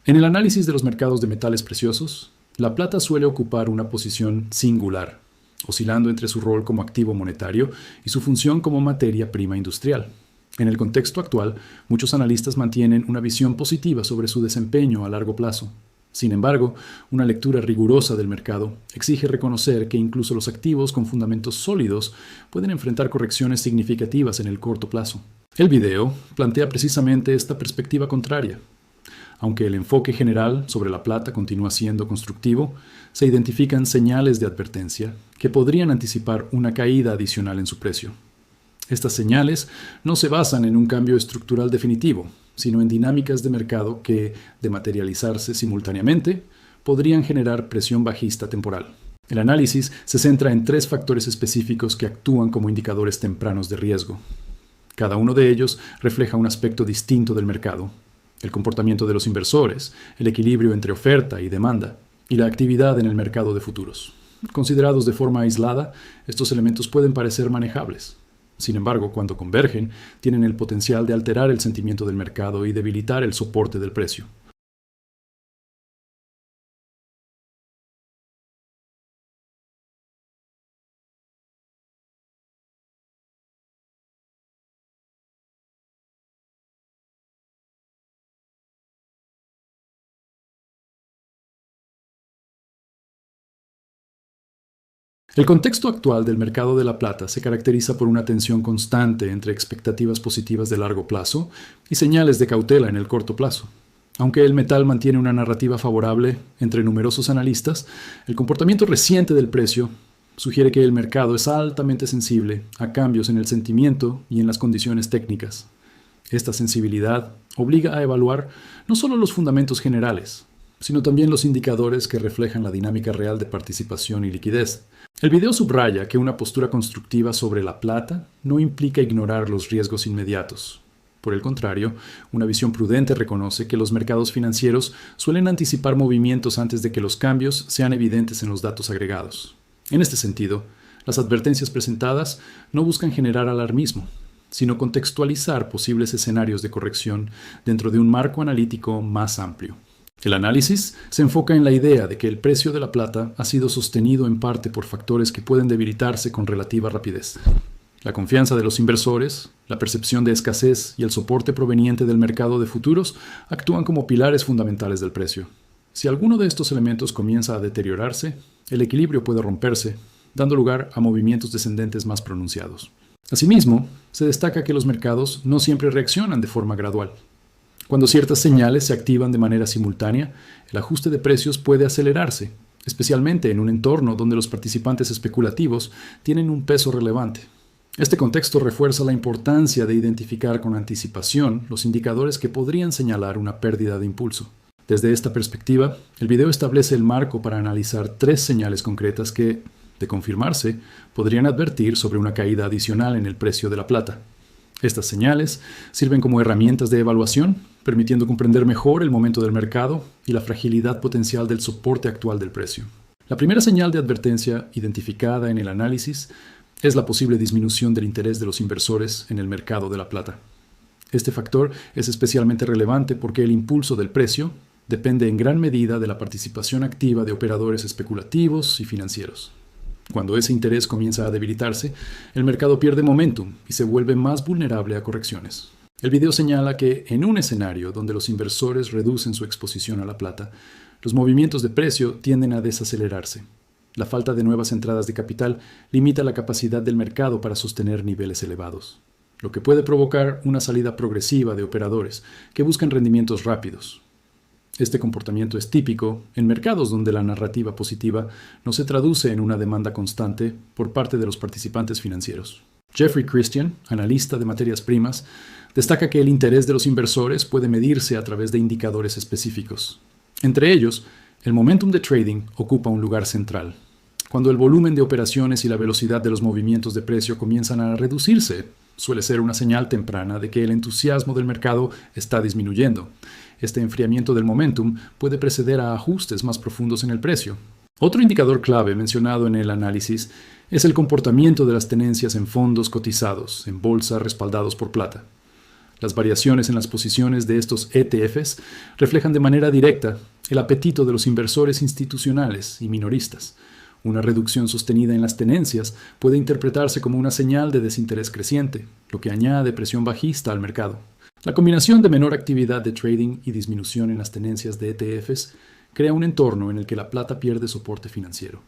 En el análisis de los mercados de metales preciosos, la plata suele ocupar una posición singular, oscilando entre su rol como activo monetario y su función como materia prima industrial. En el contexto actual, muchos analistas mantienen una visión positiva sobre su desempeño a largo plazo. Sin embargo, una lectura rigurosa del mercado exige reconocer que incluso los activos con fundamentos sólidos pueden enfrentar correcciones significativas en el corto plazo. El video plantea precisamente esta perspectiva contraria. Aunque el enfoque general sobre la plata continúa siendo constructivo, se identifican señales de advertencia que podrían anticipar una caída adicional en su precio. Estas señales no se basan en un cambio estructural definitivo, sino en dinámicas de mercado que, de materializarse simultáneamente, podrían generar presión bajista temporal. El análisis se centra en 3 factores específicos que actúan como indicadores tempranos de riesgo. Cada uno de ellos refleja un aspecto distinto del mercado: el comportamiento de los inversores, el equilibrio entre oferta y demanda, y la actividad en el mercado de futuros. Considerados de forma aislada, estos elementos pueden parecer manejables. Sin embargo, cuando convergen, tienen el potencial de alterar el sentimiento del mercado y debilitar el soporte del precio. El contexto actual del mercado de la plata se caracteriza por una tensión constante entre expectativas positivas de largo plazo y señales de cautela en el corto plazo. Aunque el metal mantiene una narrativa favorable entre numerosos analistas, el comportamiento reciente del precio sugiere que el mercado es altamente sensible a cambios en el sentimiento y en las condiciones técnicas. Esta sensibilidad obliga a evaluar no solo los fundamentos generales, sino también los indicadores que reflejan la dinámica real de participación y liquidez. El video subraya que una postura constructiva sobre la plata no implica ignorar los riesgos inmediatos. Por el contrario, una visión prudente reconoce que los mercados financieros suelen anticipar movimientos antes de que los cambios sean evidentes en los datos agregados. En este sentido, las advertencias presentadas no buscan generar alarmismo, sino contextualizar posibles escenarios de corrección dentro de un marco analítico más amplio. El análisis se enfoca en la idea de que el precio de la plata ha sido sostenido en parte por factores que pueden debilitarse con relativa rapidez. La confianza de los inversores, la percepción de escasez y el soporte proveniente del mercado de futuros actúan como pilares fundamentales del precio. Si alguno de estos elementos comienza a deteriorarse, el equilibrio puede romperse, dando lugar a movimientos descendentes más pronunciados. Asimismo, se destaca que los mercados no siempre reaccionan de forma gradual. Cuando ciertas señales se activan de manera simultánea, el ajuste de precios puede acelerarse, especialmente en un entorno donde los participantes especulativos tienen un peso relevante. Este contexto refuerza la importancia de identificar con anticipación los indicadores que podrían señalar una pérdida de impulso. Desde esta perspectiva, el video establece el marco para analizar 3 señales concretas que, de confirmarse, podrían advertir sobre una caída adicional en el precio de la plata. Estas señales sirven como herramientas de evaluación, permitiendo comprender mejor el momento del mercado y la fragilidad potencial del soporte actual del precio. La primera señal de advertencia identificada en el análisis es la posible disminución del interés de los inversores en el mercado de la plata. Este factor es especialmente relevante porque el impulso del precio depende en gran medida de la participación activa de operadores especulativos y financieros. Cuando ese interés comienza a debilitarse, el mercado pierde momentum y se vuelve más vulnerable a correcciones. El video señala que en un escenario donde los inversores reducen su exposición a la plata, los movimientos de precio tienden a desacelerarse. La falta de nuevas entradas de capital limita la capacidad del mercado para sostener niveles elevados, lo que puede provocar una salida progresiva de operadores que buscan rendimientos rápidos. Este comportamiento es típico en mercados donde la narrativa positiva no se traduce en una demanda constante por parte de los participantes financieros. Jeffrey Christian, analista de materias primas, destaca que el interés de los inversores puede medirse a través de indicadores específicos. Entre ellos, el momentum de trading ocupa un lugar central. Cuando el volumen de operaciones y la velocidad de los movimientos de precio comienzan a reducirse, suele ser una señal temprana de que el entusiasmo del mercado está disminuyendo. Este enfriamiento del momentum puede preceder a ajustes más profundos en el precio. Otro indicador clave mencionado en el análisis es el comportamiento de las tenencias en fondos cotizados, en bolsa respaldados por plata. Las variaciones en las posiciones de estos ETFs reflejan de manera directa el apetito de los inversores institucionales y minoristas. Una reducción sostenida en las tenencias puede interpretarse como una señal de desinterés creciente, lo que añade presión bajista al mercado. La combinación de menor actividad de trading y disminución en las tenencias de ETFs crea un entorno en el que la plata pierde soporte financiero.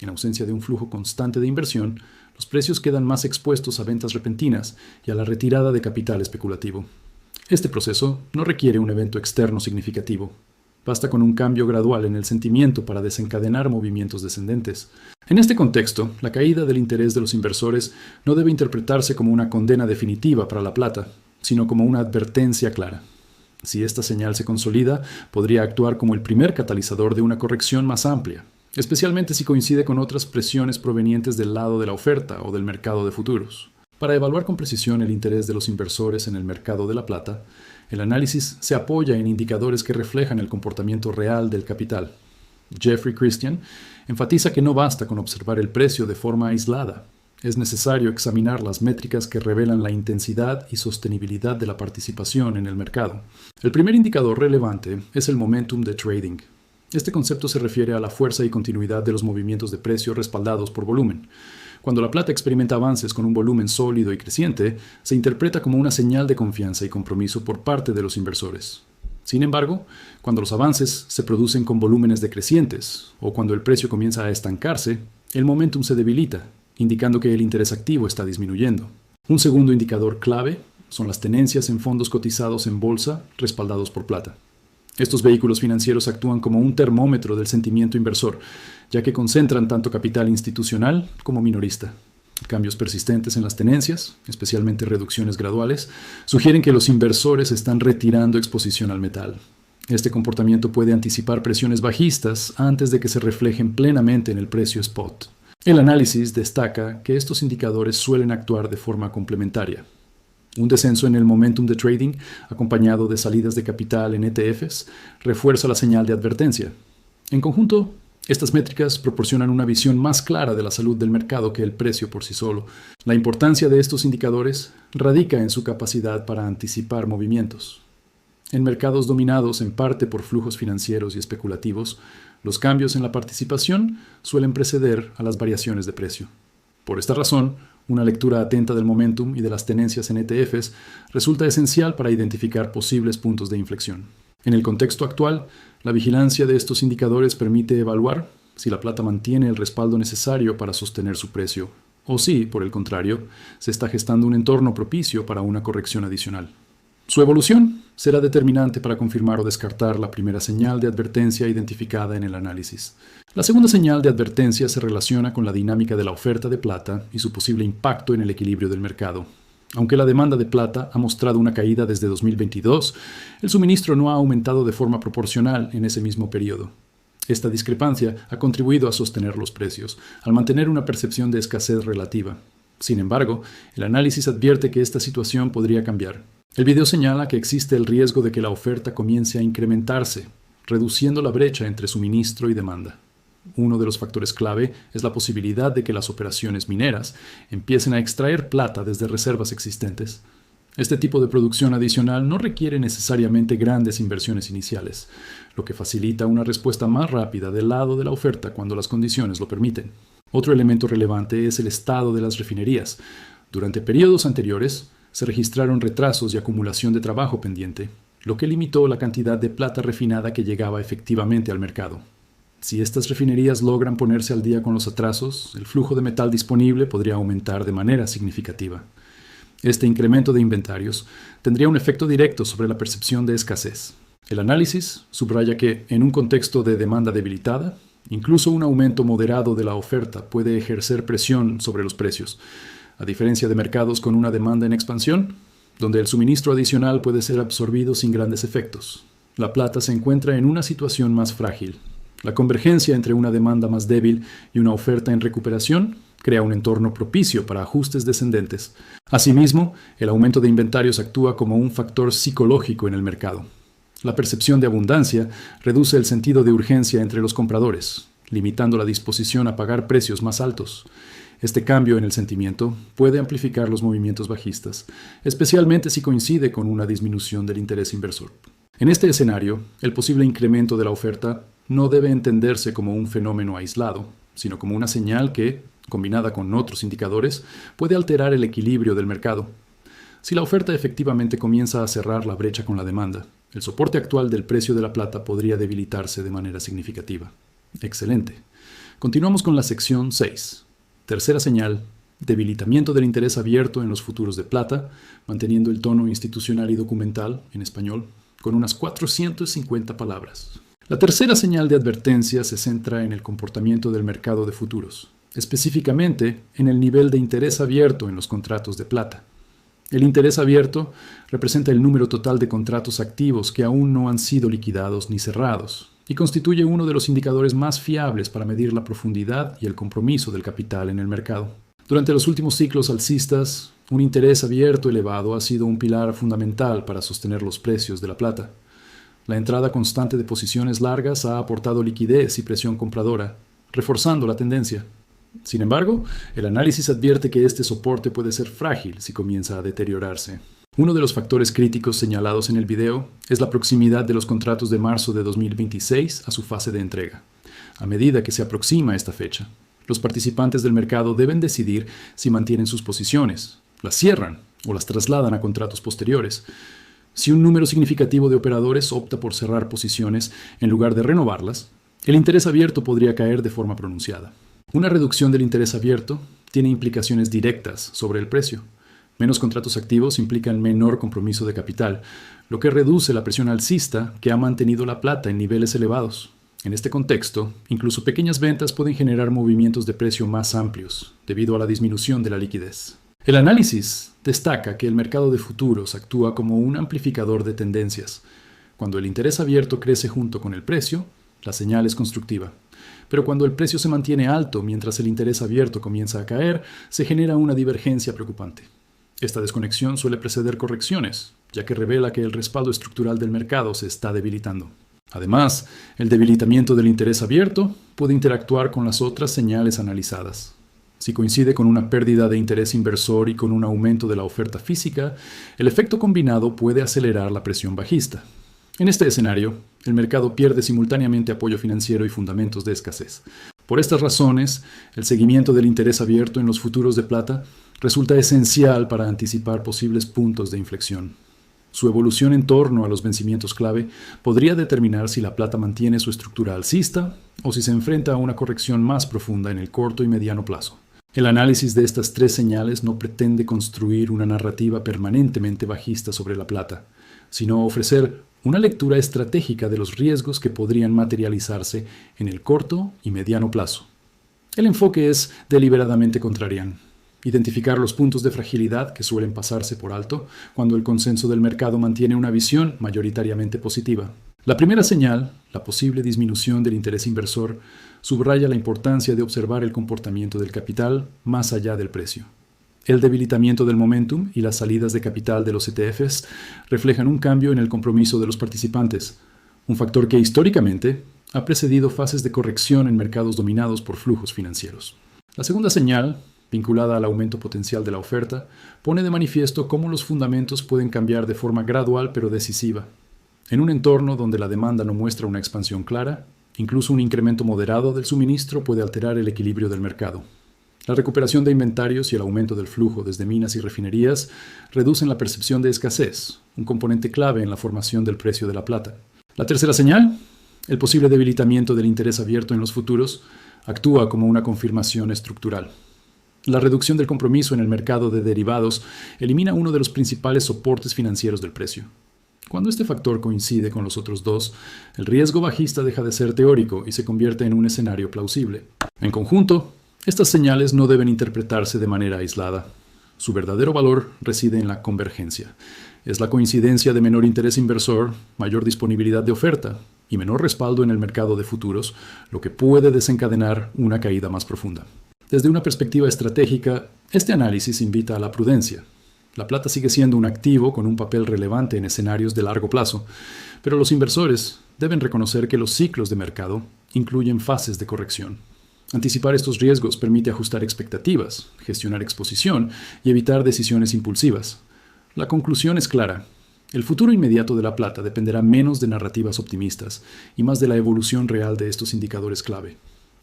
En ausencia de un flujo constante de inversión, los precios quedan más expuestos a ventas repentinas y a la retirada de capital especulativo. Este proceso no requiere un evento externo significativo. Basta con un cambio gradual en el sentimiento para desencadenar movimientos descendentes. En este contexto, la caída del interés de los inversores no debe interpretarse como una condena definitiva para la plata, sino como una advertencia clara. Si esta señal se consolida, podría actuar como el primer catalizador de una corrección más amplia, especialmente si coincide con otras presiones provenientes del lado de la oferta o del mercado de futuros. Para evaluar con precisión el interés de los inversores en el mercado de la plata, el análisis se apoya en indicadores que reflejan el comportamiento real del capital. Jeffrey Christian enfatiza que no basta con observar el precio de forma aislada. Es necesario examinar las métricas que revelan la intensidad y sostenibilidad de la participación en el mercado. El primer indicador relevante es el momentum de trading. Este concepto se refiere a la fuerza y continuidad de los movimientos de precio respaldados por volumen. Cuando la plata experimenta avances con un volumen sólido y creciente, se interpreta como una señal de confianza y compromiso por parte de los inversores. Sin embargo, cuando los avances se producen con volúmenes decrecientes o cuando el precio comienza a estancarse, el momentum se debilita, indicando que el interés activo está disminuyendo. Un segundo indicador clave son las tenencias en fondos cotizados en bolsa respaldados por plata. Estos vehículos financieros actúan como un termómetro del sentimiento inversor, ya que concentran tanto capital institucional como minorista. Cambios persistentes en las tenencias, especialmente reducciones graduales, sugieren que los inversores están retirando exposición al metal. Este comportamiento puede anticipar presiones bajistas antes de que se reflejen plenamente en el precio spot. El análisis destaca que estos indicadores suelen actuar de forma complementaria. Un descenso en el momentum de trading, acompañado de salidas de capital en ETFs, refuerza la señal de advertencia. En conjunto, estas métricas proporcionan una visión más clara de la salud del mercado que el precio por sí solo. La importancia de estos indicadores radica en su capacidad para anticipar movimientos. En mercados dominados en parte por flujos financieros y especulativos, los cambios en la participación suelen preceder a las variaciones de precio. Por esta razón, una lectura atenta del momentum y de las tenencias en ETFs resulta esencial para identificar posibles puntos de inflexión. En el contexto actual, la vigilancia de estos indicadores permite evaluar si la plata mantiene el respaldo necesario para sostener su precio, o si, por el contrario, se está gestando un entorno propicio para una corrección adicional. Su evolución será determinante para confirmar o descartar la primera señal de advertencia identificada en el análisis. La segunda señal de advertencia se relaciona con la dinámica de la oferta de plata y su posible impacto en el equilibrio del mercado. Aunque la demanda de plata ha mostrado una caída desde 2022, el suministro no ha aumentado de forma proporcional en ese mismo periodo. Esta discrepancia ha contribuido a sostener los precios, al mantener una percepción de escasez relativa. Sin embargo, el análisis advierte que esta situación podría cambiar. El video señala que existe el riesgo de que la oferta comience a incrementarse, reduciendo la brecha entre suministro y demanda. Uno de los factores clave es la posibilidad de que las operaciones mineras empiecen a extraer plata desde reservas existentes. Este tipo de producción adicional no requiere necesariamente grandes inversiones iniciales, lo que facilita una respuesta más rápida del lado de la oferta cuando las condiciones lo permiten. Otro elemento relevante es el estado de las refinerías. Durante periodos anteriores, se registraron retrasos y acumulación de trabajo pendiente, lo que limitó la cantidad de plata refinada que llegaba efectivamente al mercado. Si estas refinerías logran ponerse al día con los atrasos, el flujo de metal disponible podría aumentar de manera significativa. Este incremento de inventarios tendría un efecto directo sobre la percepción de escasez. El análisis subraya que, en un contexto de demanda debilitada, incluso un aumento moderado de la oferta puede ejercer presión sobre los precios, a diferencia de mercados con una demanda en expansión, donde el suministro adicional puede ser absorbido sin grandes efectos. La plata se encuentra en una situación más frágil. La convergencia entre una demanda más débil y una oferta en recuperación crea un entorno propicio para ajustes descendentes. Asimismo, el aumento de inventarios actúa como un factor psicológico en el mercado. La percepción de abundancia reduce el sentido de urgencia entre los compradores, limitando la disposición a pagar precios más altos. Este cambio en el sentimiento puede amplificar los movimientos bajistas, especialmente si coincide con una disminución del interés inversor. En este escenario, el posible incremento de la oferta no debe entenderse como un fenómeno aislado, sino como una señal que, combinada con otros indicadores, puede alterar el equilibrio del mercado. Si la oferta efectivamente comienza a cerrar la brecha con la demanda, el soporte actual del precio de la plata podría debilitarse de manera significativa. Excelente. Continuamos con la sección 6. Tercera señal, debilitamiento del interés abierto en los futuros de plata, manteniendo el tono institucional y documental, en español, con unas 450 palabras. La tercera señal de advertencia se centra en el comportamiento del mercado de futuros, específicamente en el nivel de interés abierto en los contratos de plata. El interés abierto representa el número total de contratos activos que aún no han sido liquidados ni cerrados, y constituye uno de los indicadores más fiables para medir la profundidad y el compromiso del capital en el mercado. Durante los últimos ciclos alcistas, un interés abierto elevado ha sido un pilar fundamental para sostener los precios de la plata. La entrada constante de posiciones largas ha aportado liquidez y presión compradora, reforzando la tendencia. Sin embargo, el análisis advierte que este soporte puede ser frágil si comienza a deteriorarse. Uno de los factores críticos señalados en el video es la proximidad de los contratos de marzo de 2026 a su fase de entrega. A medida que se aproxima esta fecha, los participantes del mercado deben decidir si mantienen sus posiciones, las cierran o las trasladan a contratos posteriores. Si un número significativo de operadores opta por cerrar posiciones en lugar de renovarlas, el interés abierto podría caer de forma pronunciada. Una reducción del interés abierto tiene implicaciones directas sobre el precio. Menos contratos activos implican menor compromiso de capital, lo que reduce la presión alcista que ha mantenido la plata en niveles elevados. En este contexto, incluso pequeñas ventas pueden generar movimientos de precio más amplios, debido a la disminución de la liquidez. El análisis destaca que el mercado de futuros actúa como un amplificador de tendencias. Cuando el interés abierto crece junto con el precio, la señal es constructiva. Pero cuando el precio se mantiene alto mientras el interés abierto comienza a caer, se genera una divergencia preocupante. Esta desconexión suele preceder correcciones, ya que revela que el respaldo estructural del mercado se está debilitando. Además, el debilitamiento del interés abierto puede interactuar con las otras señales analizadas. Si coincide con una pérdida de interés inversor y con un aumento de la oferta física, el efecto combinado puede acelerar la presión bajista. En este escenario, el mercado pierde simultáneamente apoyo financiero y fundamentos de escasez. Por estas razones, el seguimiento del interés abierto en los futuros de plata resulta esencial para anticipar posibles puntos de inflexión. Su evolución en torno a los vencimientos clave podría determinar si la plata mantiene su estructura alcista o si se enfrenta a una corrección más profunda en el corto y mediano plazo. El análisis de estas tres señales no pretende construir una narrativa permanentemente bajista sobre la plata, sino ofrecer una lectura estratégica de los riesgos que podrían materializarse en el corto y mediano plazo. El enfoque es deliberadamente contrarian. Identificar los puntos de fragilidad que suelen pasarse por alto cuando el consenso del mercado mantiene una visión mayoritariamente positiva. La primera señal, la posible disminución del interés inversor, subraya la importancia de observar el comportamiento del capital más allá del precio. El debilitamiento del momentum y las salidas de capital de los ETFs reflejan un cambio en el compromiso de los participantes, un factor que históricamente ha precedido fases de corrección en mercados dominados por flujos financieros. La segunda señal, vinculada al aumento potencial de la oferta, pone de manifiesto cómo los fundamentos pueden cambiar de forma gradual pero decisiva. En un entorno donde la demanda no muestra una expansión clara, incluso un incremento moderado del suministro puede alterar el equilibrio del mercado. La recuperación de inventarios y el aumento del flujo desde minas y refinerías reducen la percepción de escasez, un componente clave en la formación del precio de la plata. La tercera señal, el posible debilitamiento del interés abierto en los futuros, actúa como una confirmación estructural. La reducción del compromiso en el mercado de derivados elimina uno de los principales soportes financieros del precio. Cuando este factor coincide con los otros dos, el riesgo bajista deja de ser teórico y se convierte en un escenario plausible. En conjunto, estas señales no deben interpretarse de manera aislada. Su verdadero valor reside en la convergencia. Es la coincidencia de menor interés inversor, mayor disponibilidad de oferta y menor respaldo en el mercado de futuros, lo que puede desencadenar una caída más profunda. Desde una perspectiva estratégica, este análisis invita a la prudencia. La plata sigue siendo un activo con un papel relevante en escenarios de largo plazo, pero los inversores deben reconocer que los ciclos de mercado incluyen fases de corrección. Anticipar estos riesgos permite ajustar expectativas, gestionar exposición y evitar decisiones impulsivas. La conclusión es clara. El futuro inmediato de la plata dependerá menos de narrativas optimistas y más de la evolución real de estos indicadores clave.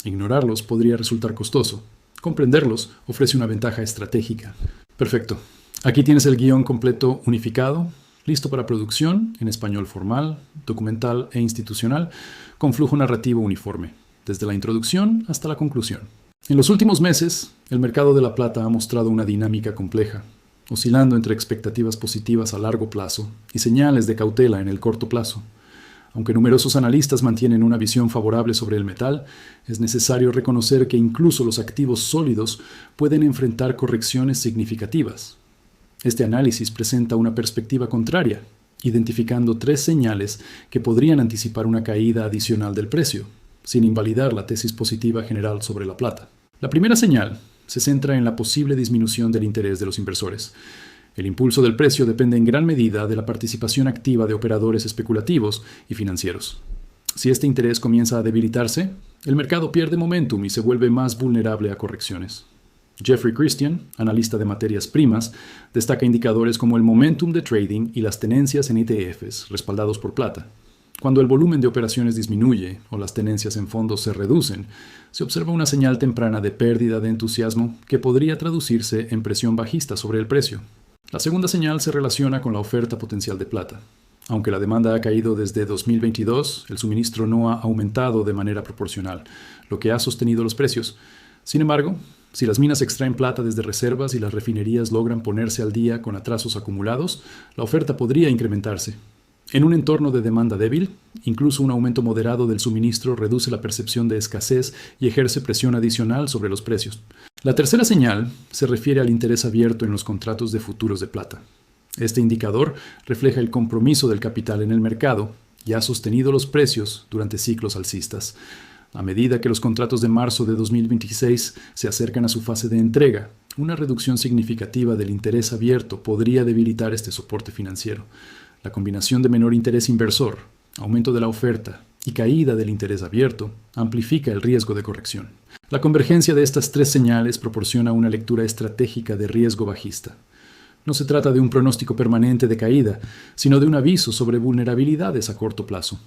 Ignorarlos podría resultar costoso. Comprenderlos ofrece una ventaja estratégica. Perfecto. Aquí tienes el guión completo unificado, listo para producción en español formal, documental e institucional, con flujo narrativo uniforme, desde la introducción hasta la conclusión. En los últimos meses, el mercado de la plata ha mostrado una dinámica compleja, oscilando entre expectativas positivas a largo plazo y señales de cautela en el corto plazo. Aunque numerosos analistas mantienen una visión favorable sobre el metal, es necesario reconocer que incluso los activos sólidos pueden enfrentar correcciones significativas. Este análisis presenta una perspectiva contraria, identificando 3 señales que podrían anticipar una caída adicional del precio, sin invalidar la tesis positiva general sobre la plata. La primera señal se centra en la posible disminución del interés de los inversores. El impulso del precio depende en gran medida de la participación activa de operadores especulativos y financieros. Si este interés comienza a debilitarse, el mercado pierde momentum y se vuelve más vulnerable a correcciones. Jeffrey Christian, analista de materias primas, destaca indicadores como el momentum de trading y las tenencias en ETFs respaldados por plata. Cuando el volumen de operaciones disminuye o las tenencias en fondos se reducen, se observa una señal temprana de pérdida de entusiasmo que podría traducirse en presión bajista sobre el precio. La segunda señal se relaciona con la oferta potencial de plata. Aunque la demanda ha caído desde 2022, el suministro no ha aumentado de manera proporcional, lo que ha sostenido los precios. Sin embargo, si las minas extraen plata desde reservas y las refinerías logran ponerse al día con atrasos acumulados, la oferta podría incrementarse. En un entorno de demanda débil, incluso un aumento moderado del suministro reduce la percepción de escasez y ejerce presión adicional sobre los precios. La tercera señal se refiere al interés abierto en los contratos de futuros de plata. Este indicador refleja el compromiso del capital en el mercado y ha sostenido los precios durante ciclos alcistas. A medida que los contratos de marzo de 2026 se acercan a su fase de entrega, una reducción significativa del interés abierto podría debilitar este soporte financiero. La combinación de menor interés inversor, aumento de la oferta y caída del interés abierto amplifica el riesgo de corrección. La convergencia de estas 3 señales proporciona una lectura estratégica de riesgo bajista. No se trata de un pronóstico permanente de caída, sino de un aviso sobre vulnerabilidades a corto plazo.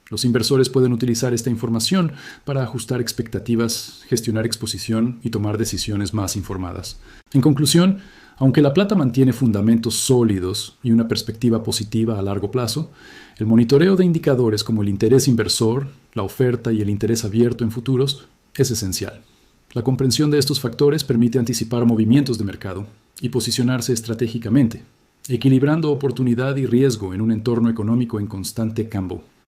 Los inversores pueden utilizar esta información para ajustar expectativas, gestionar exposición y tomar decisiones más informadas. En conclusión, aunque la plata mantiene fundamentos sólidos y una perspectiva positiva a largo plazo, el monitoreo de indicadores como el interés inversor, la oferta y el interés abierto en futuros es esencial. La comprensión de estos factores permite anticipar movimientos de mercado y posicionarse estratégicamente, equilibrando oportunidad y riesgo en un entorno económico en constante cambio.